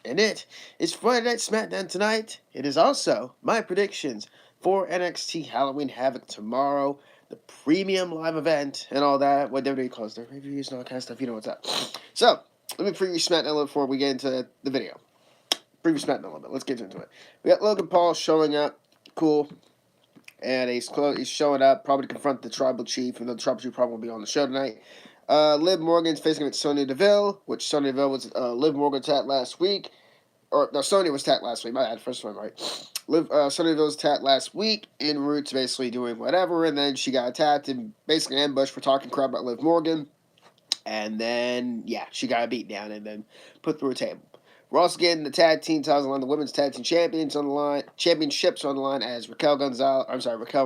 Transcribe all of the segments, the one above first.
And it is Friday Night SmackDown tonight. It is also my predictions for NXT Halloween Havoc tomorrow, the premium live event, and all that. What WWE calls their reviews and all that kind of stuff. You know what's up. So, let me preview SmackDown a little before we get into the video. Preview SmackDown a little bit. Let's get into it. We got Logan Paul showing up. Cool. And he's showing up, probably to confront the Tribal Chief, even though the Tribal Chief probably won't be on the show tonight. Liv Morgan's facing against Sonya Deville, which Sonya Deville was Liv Morgan's attacked last week. Or, no, Sonya was attacked last week. My bad, first one, right. Sonya Deville was attacked last week, en route to basically doing whatever, and then she got attacked and basically ambushed for talking crap about Liv Morgan. And then, yeah, she got a beat down and then put through a table. We're also getting the tag team titles on the line, the women's tag team championships on the line as Raquel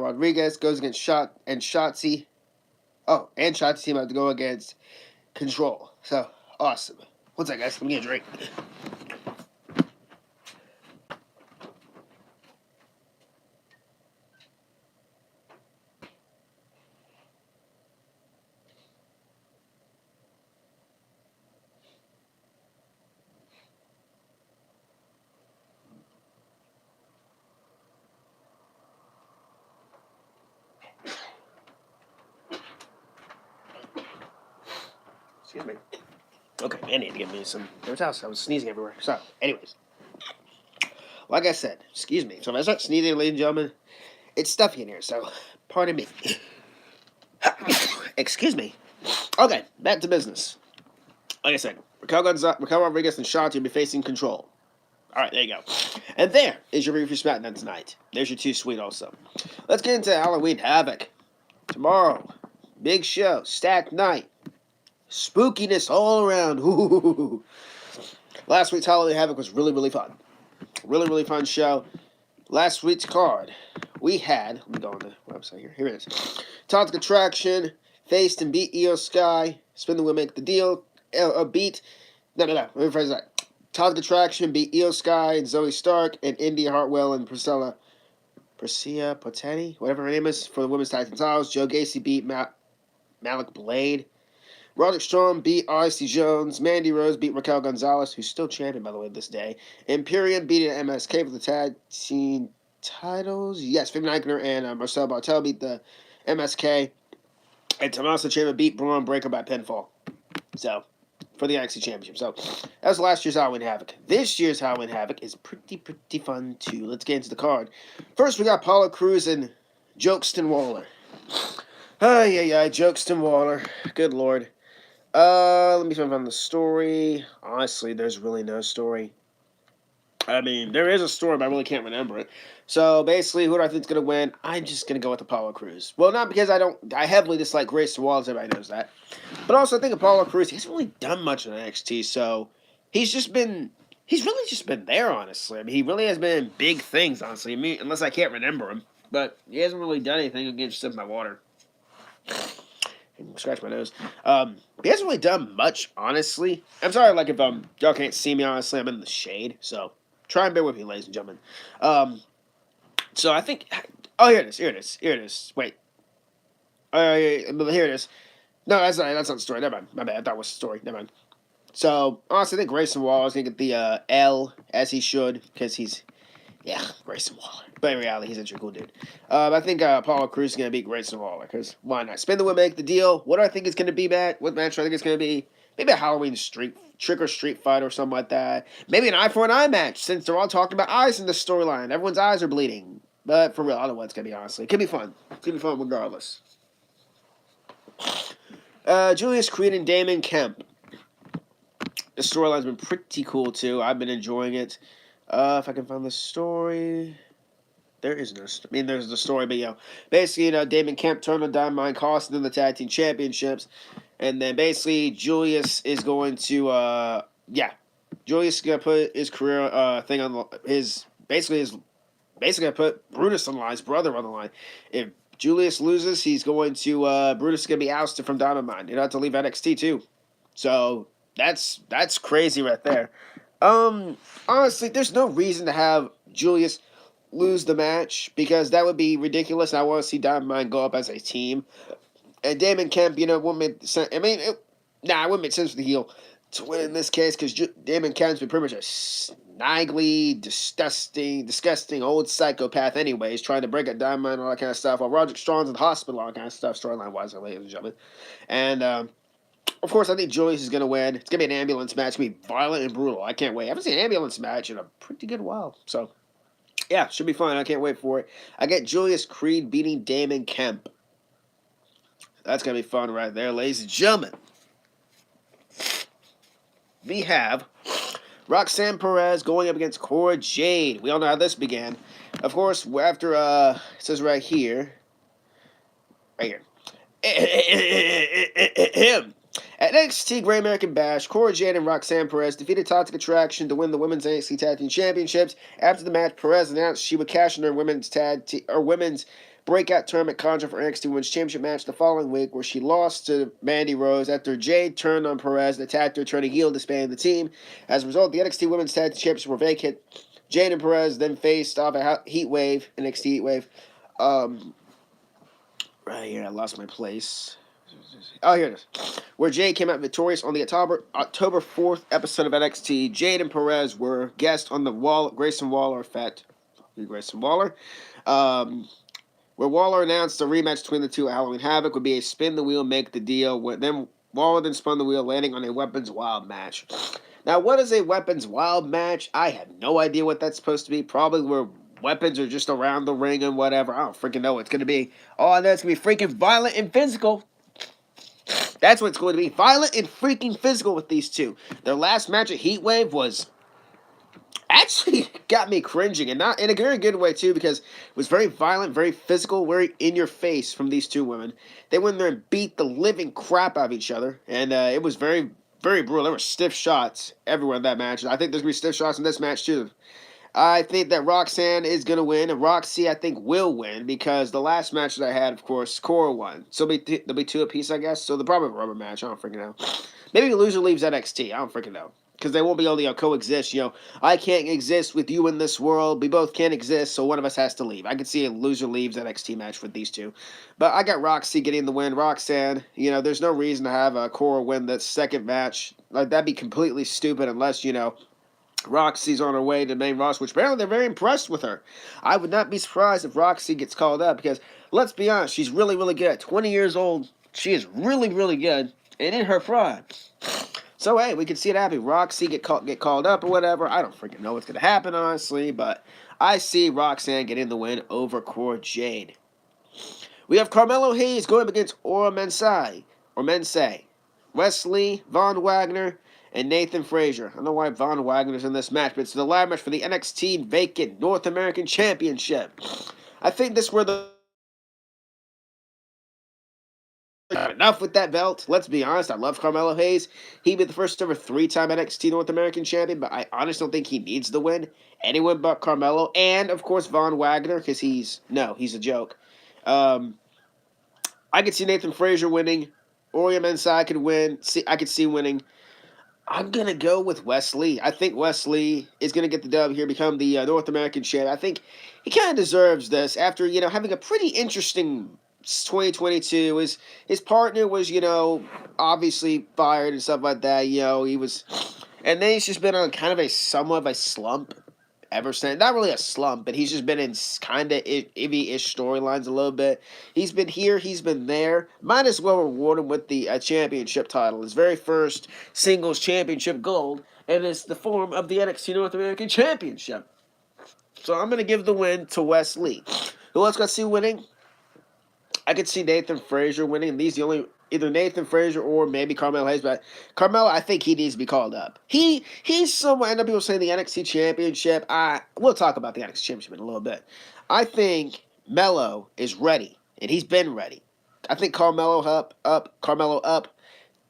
Rodriguez goes against Shotzi. Oh, and Shotzi team have to go against Control. So, awesome. One second, guys. Let me get a drink. Excuse me. Okay, I need to get me some. There's house. I was sneezing everywhere. So, anyways. Like I said, excuse me. So if I start sneezing, ladies and gentlemen, it's stuffy in here, so pardon me. Excuse me. Okay, back to business. Like I said, Raquel Rodriguez and Shotzi will be facing Control. Alright, there you go. And there is your review for SmackDown tonight. There's your two sweet also. Let's get into Halloween Havoc. Tomorrow, big show, stacked night. Spookiness all around. Ooh. Last week's Halloween Havoc was really, really fun. Really, really fun show. Last week's card, we had, let me go on the website here. Here it is. Toxic Attraction, faced and beat Io Sky. Spin the wheel, make the deal. Let me rephrase that. Toxic Attraction beat Io Sky and Zoe Stark and India Hartwell and Priscilla Poteni, whatever her name is, for the women's tag team titles. Joe Gacy beat Malik Blade. Roderick Strong beat Odyssey Jones. Mandy Rose beat Raquel Gonzalez, who's still champion, by the way, this day. Imperium beat MSK for the tag team titles. Yes, Finn Eichner and Marcel Bartel beat the MSK. And Tommaso Ciampa beat Braun Breaker by pinfall. So, for the NXT Championship. So, that was last year's Halloween Havoc. This year's Halloween Havoc is pretty fun, too. Let's get into the card. First, we got Apollo Crews and Jokeston Waller. Jokeston Waller. Good lord. Let me find the story. Honestly, there's really no story. I mean, there is a story, but I really can't remember it. So, basically, who do I think is going to win? I'm just going to go with Apollo Crews. Well, not because I heavily dislike Grayson Waller, everybody knows that. But also, I think Apollo Crews, he hasn't really done much in NXT, so he's really just been there, honestly. I mean, he really has been in big things, honestly. I mean, unless I can't remember him. But he hasn't really done anything against sip my water. Scratch my nose. He hasn't really done much, honestly. I'm sorry, like, if y'all can't see me, honestly, I'm in the shade, so try and bear with me, ladies and gentlemen. So I think, here it is. Wait. Here it is. No, that's not the story. Never mind. My bad. I thought it was the story. Never mind. So, honestly, I think Grayson Waller is going to get the L, as he should, because he's, Grayson Waller. But in reality, he's a cool dude. I think Apollo Crews is going to beat Grayson Waller, because why not? Spin the wheel, make the deal. What do I think it's going to be, Matt? What match do I think it's going to be? Maybe a Halloween trick or street fight or something like that. Maybe an eye for an eye match, since they're all talking about eyes in the storyline. Everyone's eyes are bleeding. But for real, I don't know what it's going to be, honestly. It could be fun. It could be fun regardless. Julius Creed and Damon Kemp. The storyline's been pretty cool, too. I've been enjoying it. If I can find the story... There is no... I mean, there's the story, but, basically, Damon Kemp turned on Dynamite, costing them the tag team championships. And then, basically, Julius is going to, Julius is going to put his career thing on basically going to put Brutus on the line, his brother on the line. If Julius loses, he's going to, Brutus is going to be ousted from Dynamite. He'll have to leave NXT, too. So, that's crazy right there. Honestly, there's no reason to have Julius lose the match, because that would be ridiculous. I want to see Dynamite go up as a team. And Damon Kemp, wouldn't make sense. I mean, it wouldn't make sense for the heel. to win in this case because Damon Kemp's been pretty much a snaggly, disgusting old psychopath anyways, trying to break a diamond and all that kind of stuff, while Roderick Strong's in the hospital, all that kind of stuff, storyline-wise, ladies and gentlemen. And, of course, I think Julius is going to win. It's going to be an ambulance match. It's going to be violent and brutal. I can't wait. I haven't seen an ambulance match in a pretty good while. So, yeah, should be fun. I can't wait for it. I get Julius Creed beating Damon Kemp. That's going to be fun right there, ladies and gentlemen. We have Roxanne Perez going up against Cora Jade. We all know how this began. Of course, after, it says right here. Him. At NXT Great American Bash, Cora Jade and Roxanne Perez defeated Toxic Attraction to win the Women's NXT Tag Team Championships. After the match, Perez announced she would cash in her women's breakout tournament contract for NXT Women's Championship match the following week, where she lost to Mandy Rose after Jade turned on Perez and attacked her, turning heel, disbanding the team. As a result, the NXT Women's Tag Team Championships were vacant. Jade and Perez then faced off a NXT Heat Wave. Right here, I lost my place. Oh, here it is. Where Jade came out victorious on the October 4th episode of NXT. Jade and Perez were guests on the Grayson Waller effect. Grayson Waller. Where Waller announced a rematch between the two at Halloween Havoc would be a spin the wheel, make the deal. Then Waller then spun the wheel, landing on a Weapons Wild match. Now, what is a Weapons Wild match? I have no idea what that's supposed to be. Probably where weapons are just around the ring and whatever. I don't freaking know what it's going to be. All I know it's going to be freaking violent and physical. That's what it's going to be. Violent and freaking physical with these two. Their last match at Heatwave was actually got me cringing, and not in a very good way too, because it was very violent, very physical, very in your face from these two women. They went in there and beat the living crap out of each other, and it was very, very brutal. There were stiff shots everywhere in that match, and I think there's going to be stiff shots in this match too. I think that Roxanne is going to win, and Roxy, I think, will win, because the last match that I had, of course, Cora won. So there'll be two apiece, I guess. So they'll probably have a rubber match. I don't freaking know. Maybe the loser leaves NXT. I don't freaking know. Because they won't be able to coexist. I can't exist with you in this world. We both can't exist, so one of us has to leave. I could see a loser leaves NXT match with these two. But I got Roxy getting the win. Roxanne, there's no reason to have Cora win that second match. Like, that'd be completely stupid unless, Roxy's on her way to the main roster, which apparently they're very impressed with her. I would not be surprised if Roxy gets called up, because, let's be honest, she's really, really good. At 20 years old, she is really, really good, and in her prime. So, hey, we can see it happen. Roxy get called up or whatever. I don't freaking know what's going to happen, honestly, but I see Roxanne getting the win over Cora Jade. We have Carmelo Hayes going up against Ora Mensai, Wesley, Von Wagner, and Nathan Frazier. I don't know why Von Wagner's in this match, but it's the ladder match for the NXT Vacant North American Championship. I think this were the... Enough with that belt. Let's be honest, I love Carmelo Hayes. He'd be the first ever 3-time NXT North American champion, but I honestly don't think he needs the win. Anyone but Carmelo, and of course Von Wagner, because he's a joke. I could see Nathan Frazier winning. Ori Mensai could win. I could see winning. I'm going to go with Wesley. I think Wesley is going to get the dub here, become the North American champ. I think he kind of deserves this after, having a pretty interesting 2022. His partner was, obviously fired and stuff like that. He was... And then he's just been on kind of somewhat of a slump ever since. Not really a slump, but he's just been in kind of iffy-ish storylines a little bit. He's been here, he's been there. Might as well reward him with the championship title. His very first singles championship gold, and it's the form of the NXT North American Championship. So I'm going to give the win to Wes Lee. Who else got to see winning? I could see Nathan Frazier winning. These the only... Either Nathan Frazier or maybe Carmelo Hayes, but Carmelo, I think he needs to be called up. He's somewhere. I know people saying the NXT Championship. We'll talk about the NXT Championship in a little bit. I think Melo is ready, and he's been ready. I think Carmelo up.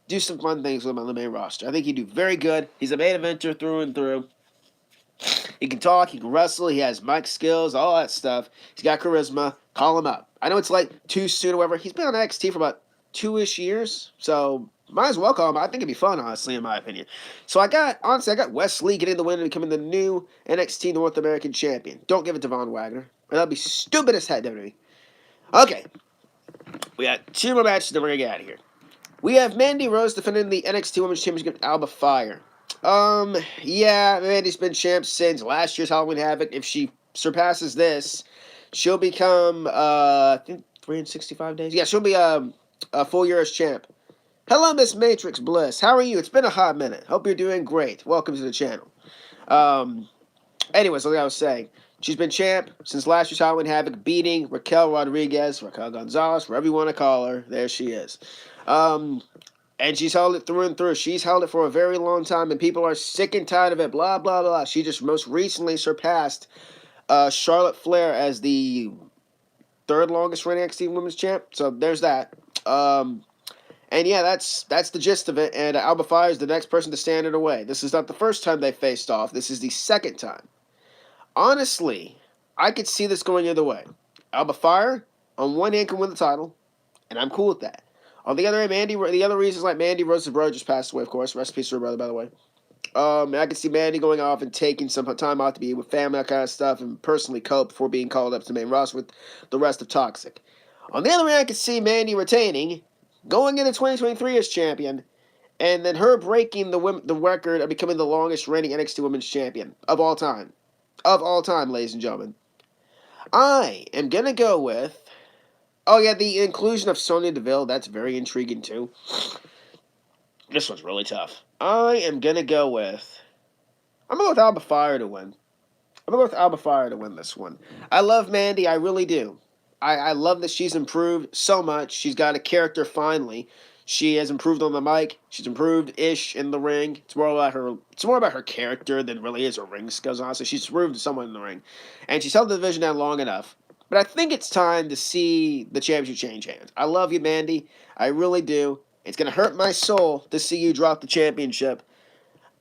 Do some fun things with him on the main roster. I think he'd do very good. He's a main eventer through and through. He can talk, he can wrestle, he has mic skills, all that stuff. He's got charisma. Call him up. I know it's like too soon or whatever. He's been on NXT for about 2-ish years, so might as well call him. I think it'd be fun, honestly, in my opinion. So I got Wes Lee getting the win and becoming the new NXT North American champion. Don't give it to Von Wagner. That'd be stupid as heck, WWE. Okay. We got 2 more matches, then we're going to get out of here. We have Mandy Rose defending the NXT Women's Championship against Alba Fire. Yeah, Mandy's been champ since last year's Halloween Havoc. If she surpasses this, she'll become, I think 365 days. Yeah, she'll be a full year as champ. Hello, Miss Matrix Bliss. How are you? It's been a hot minute. Hope you're doing great. Welcome to the channel. Anyways, like I was saying, she's been champ since last year's Halloween Havoc, beating Raquel Rodriguez, Raquel Gonzalez, whatever you want to call her. There she is. And she's held it through and through. She's held it for a very long time, and people are sick and tired of it. Blah, blah, blah. She just most recently surpassed Charlotte Flair as the third longest reigning NXT Women's Champ. So there's that. And yeah, that's the gist of it. And Alba Fire is the next person to stand in her way. This is not the first time they faced off. This is the second time. Honestly, I could see this going either way. Alba Fire, on one hand, can win the title, and I'm cool with that. On the other hand, the other reasons, like Mandy Rose's brother just passed away, of course. Rest in peace to her brother, by the way. I can see Mandy going off and taking some time out to be with family, that kind of stuff, and personally cope before being called up to the main roster with the rest of Toxic. On the other hand, I can see Mandy retaining, going into 2023 as champion, and then her breaking the record of becoming the longest reigning NXT Women's Champion of all time. Of all time, ladies and gentlemen. I am going to go with... Oh, yeah, the inclusion of Sonya Deville, that's very intriguing, too. This one's really tough. I am going to go with... I'm going to go with Alba Fire to win. I'm going to go with Alba Fire to win this one. I love Mandy, I really do. I love that she's improved so much. She's got a character finally. She has improved on the mic. She's improved-ish in the ring. It's more about her character than really is her ring skills, honestly. She's improved somewhat in the ring. And she's held the division down long enough. But I think it's time to see the championship change hands. I love you, Mandy. I really do. It's going to hurt my soul to see you drop the championship.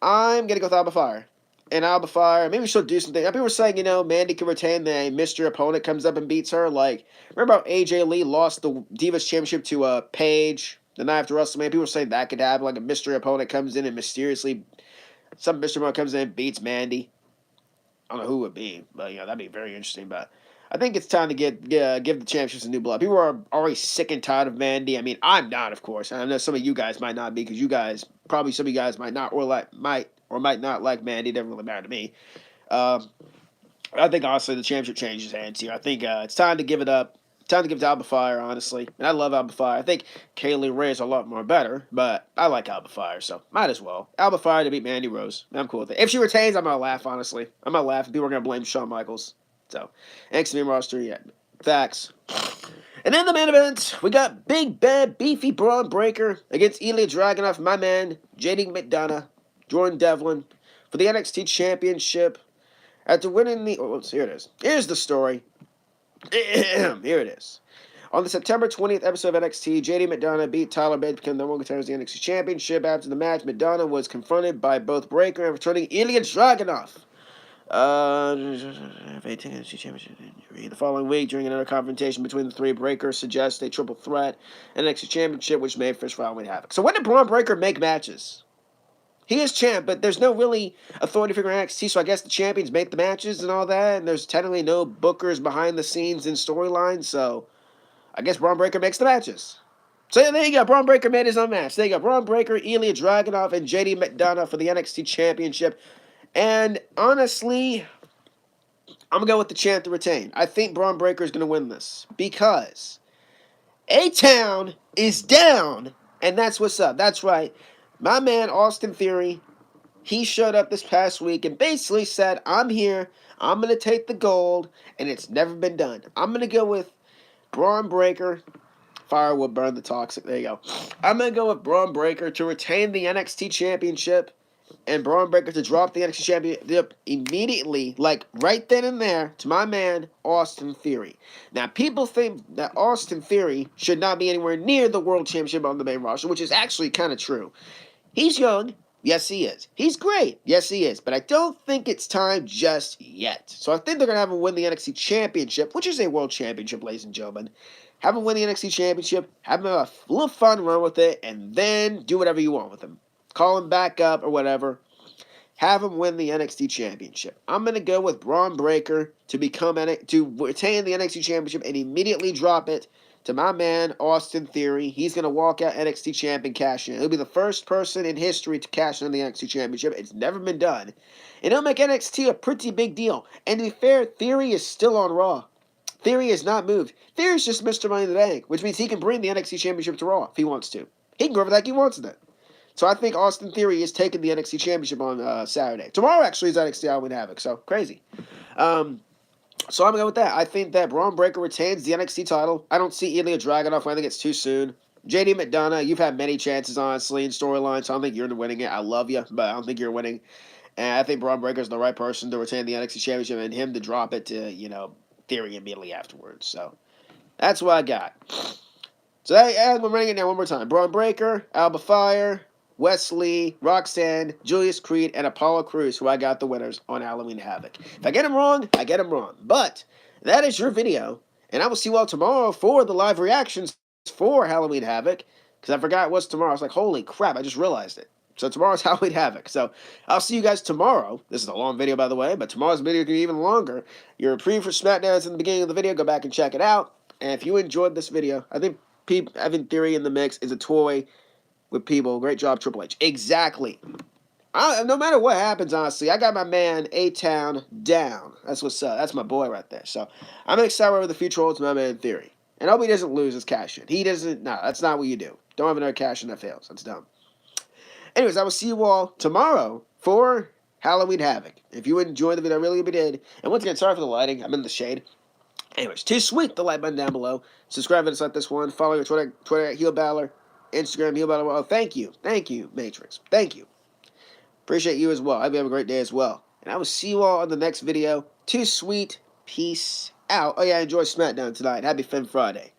I'm going to go with Alba Fire. And Alba Fire, maybe she'll do something. People were saying, Mandy can retain the mystery opponent comes up and beats her. Like, remember how AJ Lee lost the Divas Championship to Paige the night after WrestleMania? People were saying that could happen. Like, a mystery opponent comes in and mysteriously, some mystery opponent comes in and beats Mandy. I don't know who it would be, but, that'd be very interesting. But I think it's time to give the championships a new blood. People are already sick and tired of Mandy. I mean, I'm not, of course. I know some of you guys might not be, because some of you guys might not, or might not like Mandy. It doesn't really matter to me. I think, honestly, the championship changes hands here. I think it's time to give it up. Time to give it to Alba Fire, honestly. And I love Alba Fire. I think Kaylee Ray is a lot more better, but I like Alba Fire, so might as well. Alba Fire to beat Mandy Rose. I'm cool with it. If she retains, I'm going to laugh, honestly. I'm going to laugh, and people are going to blame Shawn Michaels. So, NXT roster, yeah. Facts. And in the main event, we got Big Bad Beefy Braun Breaker against Ilya Dragunov, my man, JD McDonough, Jordan Devlin, for the NXT Championship. After winning the... Oh, here it is. Here's the story. Here it is. On the September 20th episode of NXT, JD McDonough beat Tyler Bate to become the number one contender of the NXT Championship. After the match, McDonough was confronted by both Breaker and returning Ilya Dragunov. The following week, during another confrontation between the three, Breaker suggests a triple threat and NXT Championship, which made first Halloween Havoc. So when did Braun Breaker make matches? He is champ, but there's no really authority figure in NXT, so I guess the champions make the matches and all that, and there's technically no bookers behind the scenes in storylines, so I guess Braun Breaker makes the matches. So there you go, Braun Breaker made his own match. There you go, Braun Breaker, Ilya Dragunov, and JD McDonough for the NXT Championship. And honestly, I'm going to go with the champ to retain. I think Braun Breaker is going to win this because A-Town is down, and that's what's up. That's right. My man, Austin Theory, he showed up this past week and basically said, I'm here, I'm going to take the gold, and it's never been done. I'm going to go with Braun Breaker. Fire will burn the toxic. There you go. I'm going to go with Braun Breaker to retain the NXT Championship and Braun Breaker to drop the NXT Championship immediately, like right then and there, to my man, Austin Theory. Now, people think that Austin Theory should not be anywhere near the World Championship on the main roster, which is actually kind of true. He's young. Yes, he is. He's great. Yes, he is. But I don't think it's time just yet. So I think they're going to have him win the NXT Championship, which is a World Championship, ladies and gentlemen. Have him win the NXT Championship, have him have a little fun run with it, and then do whatever you want with him. Call him back up or whatever. Have him win the NXT Championship. I'm going to go with Braun Breaker to retain the NXT Championship and immediately drop it to my man, Austin Theory. He's going to walk out NXT champ and cash in. He'll be the first person in history to cash in the NXT championship. It's never been done. And it'll make NXT a pretty big deal. And to be fair, Theory is still on Raw. Theory has not moved. Theory's just Mr. Money in the Bank, which means he can bring the NXT Championship to Raw if he wants to. He can go over that like he wants it. So I think Austin Theory is taking the NXT Championship on Saturday. Tomorrow, actually, is NXT Halloween Havoc, so crazy. So I'm going to go with that. I think that Braun Breaker retains the NXT title. I don't see Ilya Dragunov. I think it's too soon. JD McDonough, you've had many chances, honestly, in storyline, so I don't think you're winning it. I love you, but I don't think you're winning. And I think Braun Breaker's the right person to retain the NXT Championship and him to drop it to, Theory immediately afterwards. So that's what I got. So I'm running it down one more time. Braun Breaker, Alba Fire, Wesley, Roxanne, Julius Creed, and Apollo Crews, who I got the winners on Halloween Havoc. If I get them wrong, I get them wrong. But that is your video, and I will see you all tomorrow for the live reactions for Halloween Havoc, because I forgot it was tomorrow. I was like, holy crap, I just realized it. So tomorrow's Halloween Havoc. So I'll see you guys tomorrow. This is a long video, by the way, but tomorrow's video is going to be even longer. Your preview for SmackDown is in the beginning of the video. Go back and check it out. And if you enjoyed this video, I think having Theory in the mix is a toy with people. Great job, Triple H. Exactly. No matter what happens, honestly, I got my man A-Town down. That's what's up. That's my boy right there. So I'm excited over the future holds my man Theory. And I hope he doesn't lose his cash in. He doesn't. No, that's not what you do. Don't have another cash in that fails. That's dumb. Anyways, I will see you all tomorrow for Halloween Havoc. If you enjoyed the video, I really hope you did. And once again, sorry for the lighting. I'm in the shade. Anyways, too sweet, the like button down below. Subscribe if it's like this one. Follow your Twitter at Heel Balor. Instagram, Heel Balor. Oh, thank you. Thank you, Matrix. Thank you. Appreciate you as well. I hope you have a great day as well. And I will see you all on the next video. Too sweet. Peace out. Oh, yeah, enjoy SmackDown tonight. Happy Fin Friday.